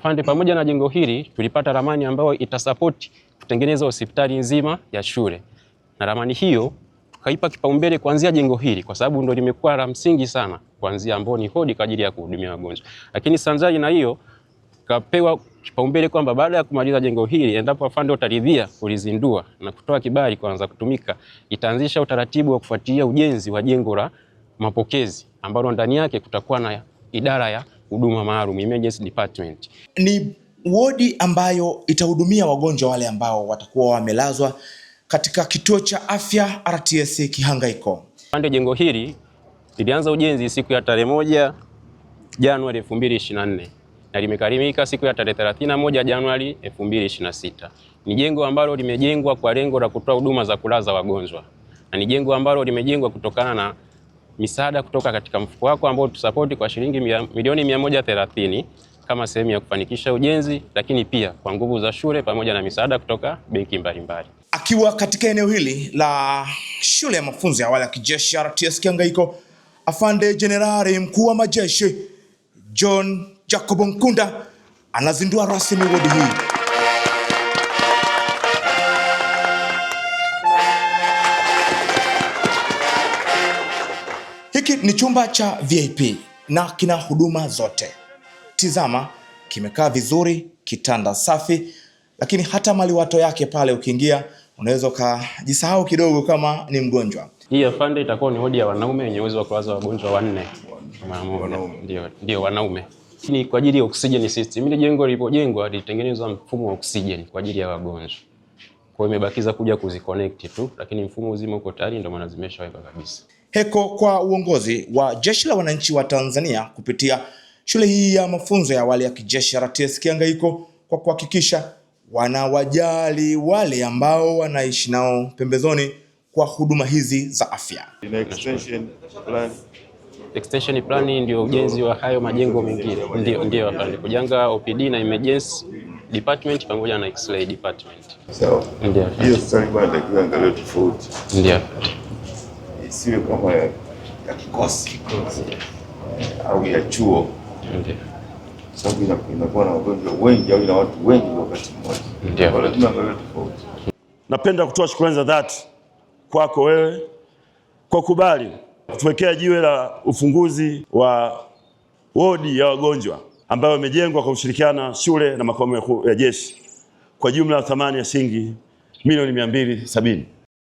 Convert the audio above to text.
Afande, pamoja na jengo hili tulipata ramani ambayo itasapoti kutengeneza hospitali nzima ya shule, na ramani hiyo tukaipa kipaumbele kuanzia jengo hili kwa sababu ndio limekuwa la msingi sana kuanzia ambao ni hodi kwa ajili ya kuhudumia wagonjwa. Lakini sanjari na hiyo kapewa kipaumbele kwamba baada ya kumaliza jengo hili, endapo afande utaridhia kulizindua na kutoa kibali kuanza kutumika, itaanzisha utaratibu wa kufuatilia ujenzi wa jengo la mapokezi ambalo ndani yake kutakuwa na idara ya huduma maalum, emergency department. Ni wodi ambayo itahudumia wagonjwa wale ambao watakuwa wamelazwa katika kituo cha afya RTS Kihangaiko. Afande, jengo hili lilianza ujenzi siku ya tarehe 1 Januari 2024 na limekarimika siku ya tarehe 31 Januari 2026. Ni jengo ambalo limejengwa kwa lengo la kutoa huduma za kulaza wagonjwa, na ni jengo ambalo limejengwa kutokana na misaada kutoka katika mfuko wako ambao tusapoti kwa shilingi milioni 130 kama sehemu ya kufanikisha ujenzi, lakini pia kwa nguvu za shule pamoja na misaada kutoka benki mbalimbali. Akiwa katika eneo hili la shule ya mafunzo ya awali ya kijeshi RTS Kihangaiko, Afande Jenerali mkuu wa majeshi John Jacob Nkunda anazindua rasmi wodi hii. Hiki ni chumba cha VIP na kina huduma zote. Tizama, kimekaa vizuri, kitanda safi, lakini hata maliwato yake pale ukiingia unaweza ukajisahau kidogo kama ni mgonjwa. Hii afande itakuwa ni wodi ya wanaume yenye uwezo wa kulaza wagonjwa 4. Ndio wanaume. Ni kwa ajili ya oxygen system. Ile jengo lilipojengwa lilitengenezwa mfumo wa oxygen kwa ajili ya wagonjwa. Kwa hiyo imebakiza kuja kuziconnect tu, lakini mfumo uzima uko tayari, ndio maana zimeshawekwa kabisa. Heko kwa uongozi wa Jeshi la Wananchi wa Tanzania kupitia shule hii ya mafunzo ya awali ya kijeshi RTS Kihangaiko kwa kuhakikisha wanawajali wale ambao wanaishi nao pembezoni kwa huduma hizi za afya. Extension plan ndio ujenzi wa hayo majengo mengine. Ndio afande, kujenga OPD na emergency department pamoja na X-ray department. Sawa. Ndio. Hiyo sasa bado kiangalia tofauti. Ndio. Isiwe kama ya kikosi au ya chuo. Ndio. Sababu inakuwa na wagonjwa wengi au ina watu wengi wakati mmoja. Ndio. Lazima angalie tofauti. Napenda kutoa shukrani za dhati kwako wewe kwa kubali kutuwekea jiwe la ufunguzi wa wodi ya wagonjwa ambayo imejengwa kwa kushirikiana shule na makao makuu ya jeshi kwa jumla ya thamani ya shilingi milioni 270.